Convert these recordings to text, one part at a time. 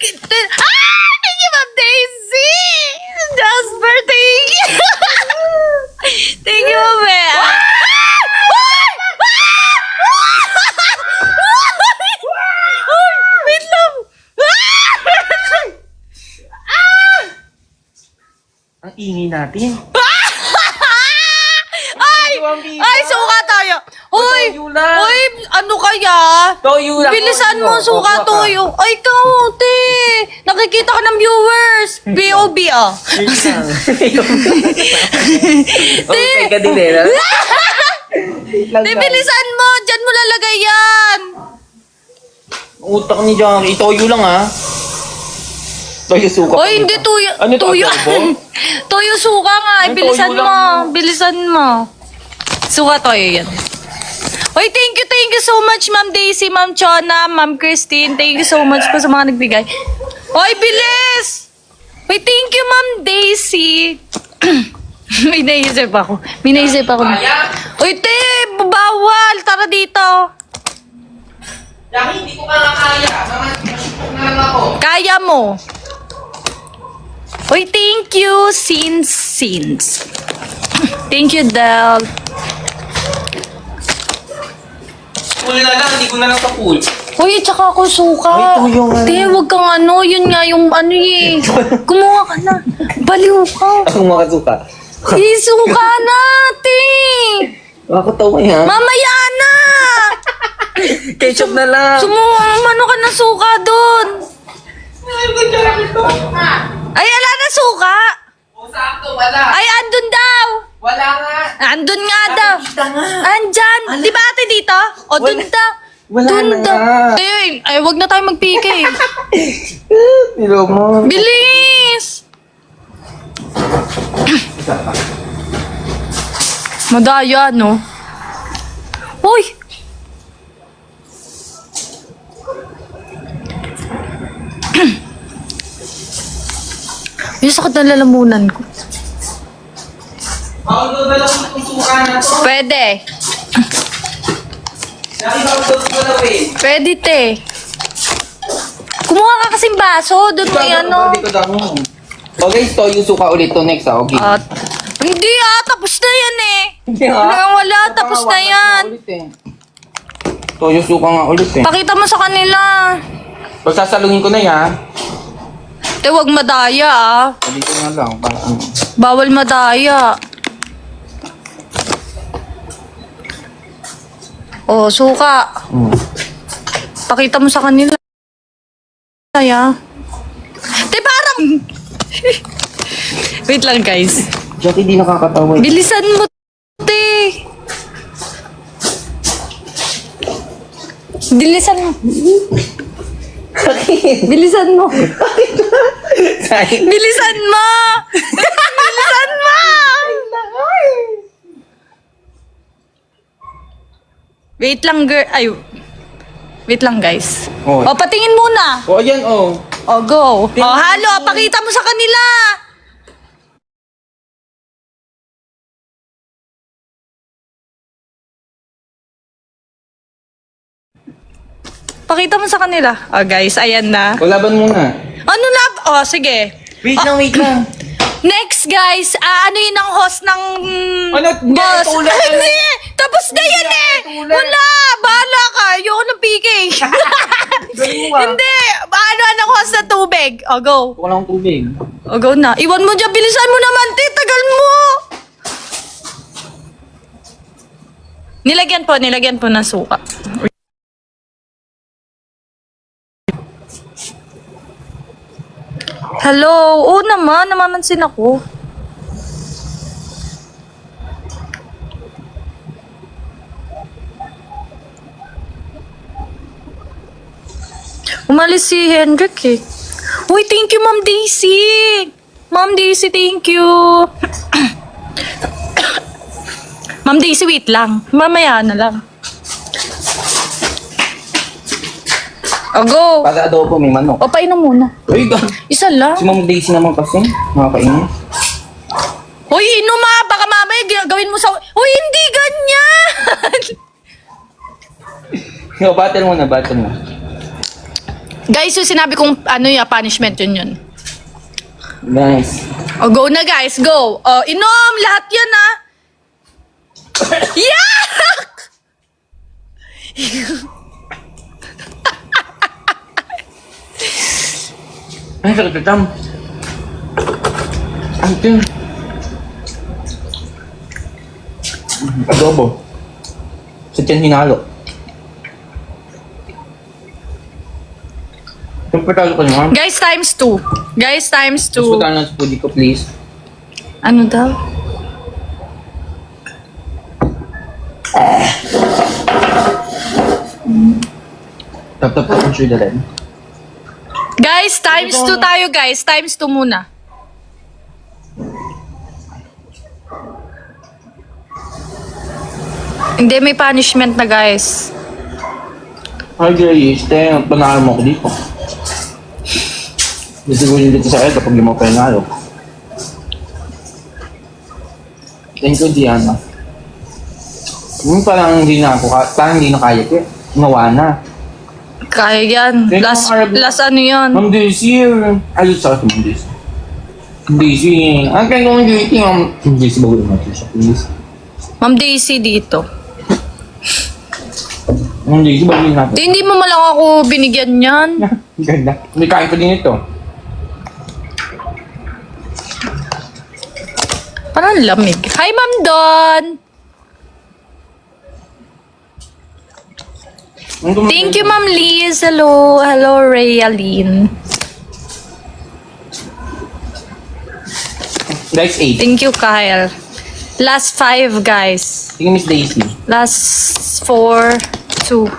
Thank you, Ma'am Daisy! Jasper, thank you! Thank you, Ma'am Bea. Wait lang! Ang ingay natin. Ay, suka tayo! Uy! Toyo lang. Uy! Ano kaya? Toyo lang. Bilisan mo, suka toyo. Ay, kaunti! Nakikita ka ng viewers. B.O.B. ah. Okay ka din eh. Di, bilisan mo! Diyan mo lalagay yan! Utak ni Johnny. Toyo lang ah. Toyo suka. Oy, hindi tuyo. Ano to, Tuyo. adobo? Tuyo suka nga. Ay, Bilisan toyo mo. lang. Bilisan mo. Suka toyo yan. Oy, thank you so much, Ma'am Daisy, Ma'am Chona, Ma'am Christine. Thank you so much po sa mga nagbigay. Oy, bilis! Oy, thank you, Ma'am Daisy. May naisip ako. Oy, te, bawal. Tara dito. Dami, hindi ko kaya. Na lang ako. Kaya mo. Uy, thank you, Sins. Thank you, Del. Pool na lang, hindi ko na lang sa pool. Uy, tsaka ako suka. Ay, tuyo nga. Te, wag kang ano, yun nga yung ano eh. Kumuha ka na. Baliw ka. Ako makasuka. Suka na, te. Ako tawa yan. Mamaya na. Ketchup na lang. Ano ka na suka doon? Ay, ala na suka. O, sakto, wala. Ay, andun daw. Wala nga. Andun nga daw. Kita nga. Andyan. Di ba ate dito? O, dun Wala. daw. Wala Dun na daw. nga. Ay, wag na tayo mag-PK. Nilo mo. Bilis! Madaya, no? Uy! Yung sakit na lalamunan ko. Ako na lang itong suka na to. Pwede. Dami ba ako ko na eh. Pwede, te. Kumuha ka kasing baso. Doon may ano. Hindi ko damo. Okay, toyo suka ulit to next ah. Okay. At, hindi tapos na yan eh. Hindi ah. Wala, tapos na yan. Toyo suka nga ulit eh. Pakita mo sa kanila. Pagsasalungin ko na yan. Te, wag madaya ah. Dito na lang. Para ano. Bawal madaya. Oh, suka. Pakita mo sa kanila. Kaya. Te, parang... Wait lang, guys. Jackie, di nakakatawa eh. Bilisan mo, te. Bilisan mo. Bilisan mo. Bilisan mo. Bilisan mo. Wait lang, girl. Ay, wait lang, guys. Oh. O, patingin muna. O, ayan oh. O, go. O, halo. Pakita mo sa kanila. Pakita mo sa kanila. O, guys, ayan na. O, laban muna. Ano na? O, sige. Wait lang. Next, guys, ano yun ang host ng Ano? boss? Ito ulit. Hindi! Tapos na yan eh! ito ulit. Wala! Bahala ka! Ayoko ng PK! Galing mo ah. Hindi! Ano ang host ng tubig? O, go. Wala akong tubig. O, go na. Iwan mo dyan. Bilisan mo naman, te. Tagal mo! Nilagyan po ng suka. Hello? Oo naman, namamansin ako. Umalis si Hendrik eh. Uy, thank you, Ma'am Daisy! Ma'am Daisy, thank you! Ma'am Daisy, wait lang. Mamaya na lang. O, go! Para adobo may manok. O, painom muna. Uy, Isa lang. si Ma'am Daisy naman kasi. Nakakainin. Hoy, inuma! Baka mamaya gawin mo sa... Hoy, hindi ganyan! Yo, battle mo. Guys, yung sinabi kong ano yung punishment yun. Nice. O, go na guys, go. O, inom, lahat yan ah. Yak! Ay, sakit na tam. Ang tin. Adobo. Sa tiyan hinalo. Siyempre talo ko naman. Guys, times 2. Guys, times Mas 2. pagkaan ng spudi ko, please. Ano daw? Tap-tap ko kung sure rin. Guys, times 2 tayo guys. Times 2 muna. Hindi, may punishment na guys. Hi guys, panalo mo ko dito. Gusto ko yung dito sa akin kapag mo panalo. Thank you, Diana. Parang hindi na ako, parang hindi na kaya ko. Nawa na. Kaya yan. Thank you, Last, Ma'am Arab. last ano yun? Ma'am Daisy, ayos sa akin, Ma'am Daisy. Ma'am Daisy, ang kaya kong Daisy, Ma'am Daisy, bago natin siya, please. Ma'am Daisy dito. Ma'am Daisy, bago natin. Di, hindi mo malang ako binigyan yan. Ganda. May kain pa din ito. Parang lamig. Hi, Ma'am Don! Thank you, Ma'am Liz. Hello. Hello, Rayaline. Guys, 8. Thank you, Kyle. Last 5, guys. Sige, Miss Daisy. Last 4, 2.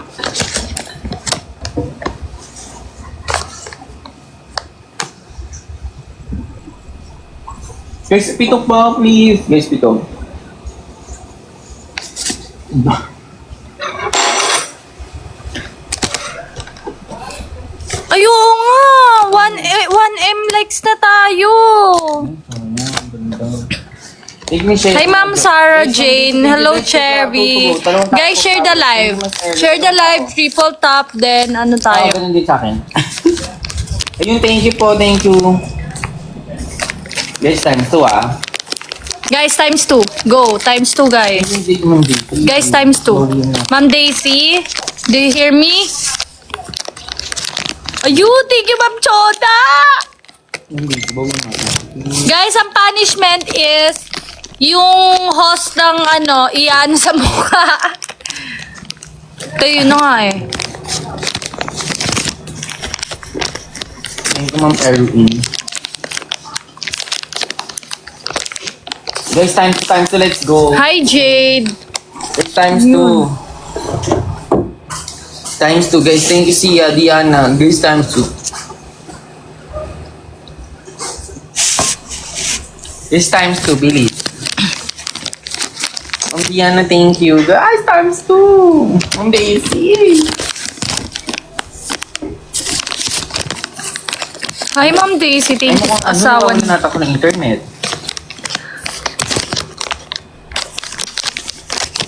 Guys, pitok pa, please. Guys, pitok. Ayun nga! 1M likes na tayo! Hi, Ma'am Sarah Jane. Hello, Cherry. Guys, share the live. Share the live. Triple tap. Then, ano tayo? Ganun din sa akin. Ayun, thank you po, thank you. Guys, times 2 ah. Guys, times 2. Go. Times 2, guys. Guys, times 2. Ma'am Daisy, do you hear me? Ayun, thank you, Ma'am Chona! Guys, ang punishment is yung host ng ano, iyan sa mukha. Ito yun na nga eh. Thank you, Ma'am Erwin. Guys, times 2, let's go. Hi, Jade. It's times 2. Times 2, guys. Thank you, Sia, Diana. Guys, times 2. It's times 2, Billy. Diana, thank you. Guys, times 2. Daisy. Hi, Ma'am Daisy. Thank you sa asawa Ano niya. na ako ng internet?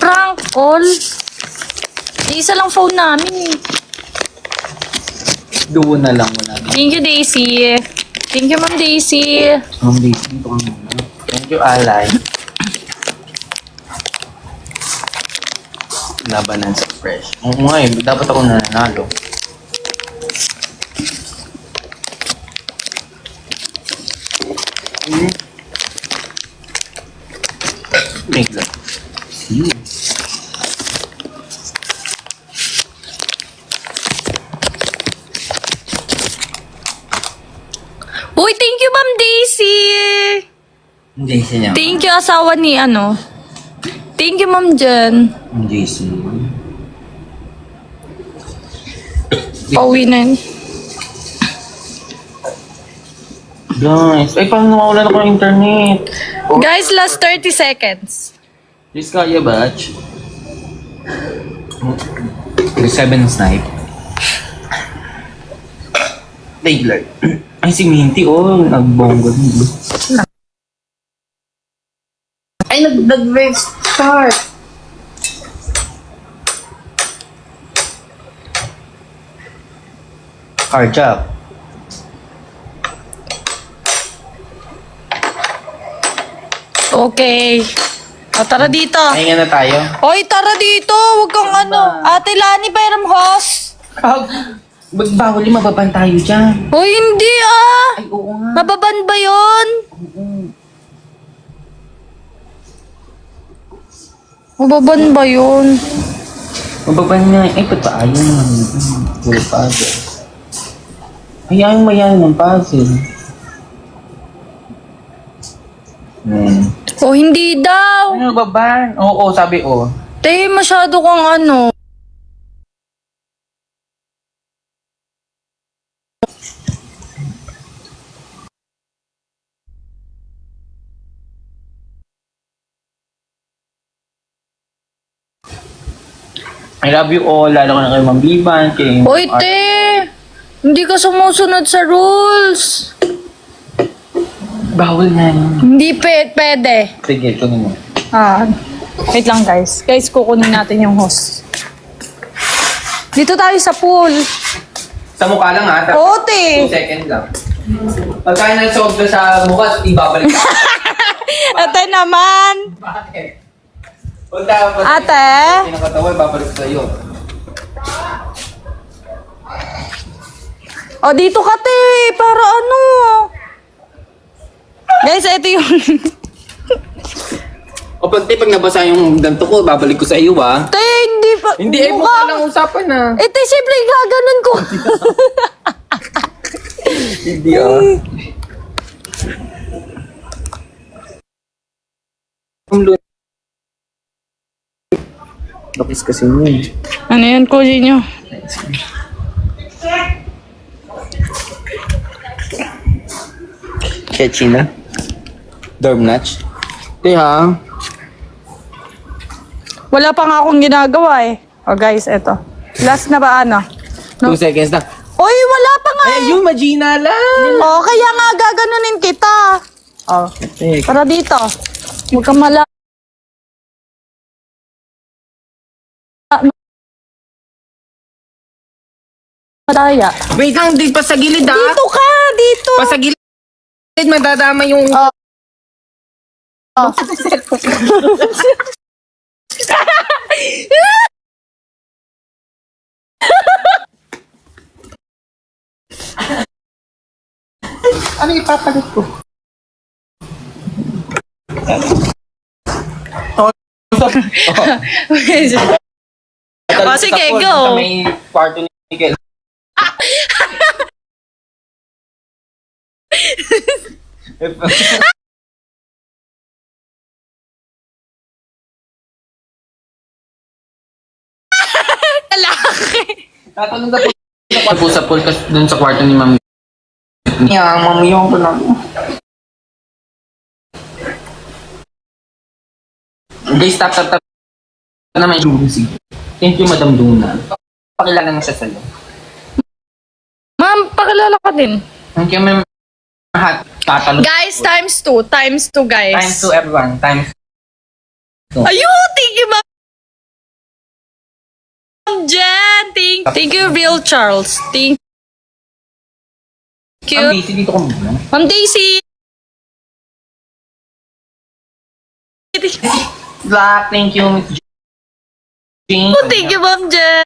Prank call. Isa lang phone namin eh. Doon na lang, wala na. Thank you, Daisy. Thank you, Ma'am Daisy. Daisy, dito ka muna. Thank you, Alay. Labanan sa fresh. Oo nga eh, dapat ako nananalo. Bigla. Uy, thank you, Ma'am Daisy. Daisy niya. Thank you, asawa ni ano. Thank you, Ma'am Jen. Daisy. Pauwi na yun. Guys, ay paano nawawalan ako ng internet? Oh, Guys, last 30 seconds. please kaya batch. 7 snipe. Bigla. Ay, si Minty, oh, nagbonggo din. Ay, nag-wave start. Carjack. Okay. O, tara dito. Pahinga na tayo. Hoy, tara dito. Huwag kang ano. Ate Lani, pairam host. Ba't bawal yung mababan tayo dyan? Hoy, hindi ah. Ay, oo nga. Mababan ba yun? Mababan ba yun? Mababan nga. Ay, ba't ba ayaw naman? Puro puzzle. Ay, ayaw mayayaw ng puzzle. O, hindi daw. Ano baban? Oo, sabi oo. Te, masyado kang ano. I love you all, lalo ko na kay Ma'am Biban, kay Hoy, te. Hindi ka sumusunod sa rules. Bawal na yun. Hindi pwede. Sige, kunin mo. Wait lang guys. Guys, kukunin natin yung host. Dito tayo sa pool. Sa mukha lang ha. Oo, te. 2 seconds lang. Pagkain ng sobra sa mukha, ibabalik ka. Ate naman. Bakit? Huwag dapat. Ate. Pinakatawa, ibabalik sa'yo. O, dito ka, te. Para ano. Guys, ito yung... O pag nabasa yung ganto ko, babalik ko sa iyo ha. Te, hindi pa... Hindi, eh, mukha lang usapan na. Eh, te, siyempre, gaganon ko. Hindi ah. Bakis kasi yun. Ano yan, kunin nyo? Catchy na. Dorm notch. Ha? Wala pa nga akong ginagawa eh. O guys, eto. Last na ba ano? 2 seconds na. Oy, wala pa nga eh. Ay, yung Magina lang. O, kaya nga gaganunin kita. O, tara dito. Huwag kang mala... Madaya. Wait lang, di pa sa gilid ha. Dito ka, dito. Pa sa gilid, madadama yung... Ano ipapalit ko? O, sige, go. Sa may kwarto ni Miguel. Lalaki. Tatanong na po sa pool kasi dun sa kwarto ni Mami. Yeah, Mami yung ko lang. Guys, tap. Na may music. Thank you, Madam Duna. Pakilala na siya sa'yo. Ma'am, pakilala ka din. Thank you, Ma'am. Tatanong. Guys, times 2. Times 2, guys. Times to everyone. Times. Ayun, thank you, Ma'am Jen. Thank you, Real Charles. Thank you. Ang busy dito ko muna. Ma'am Daisy. Black, thank you, Miss Jane. Thank you, Ma'am Jen.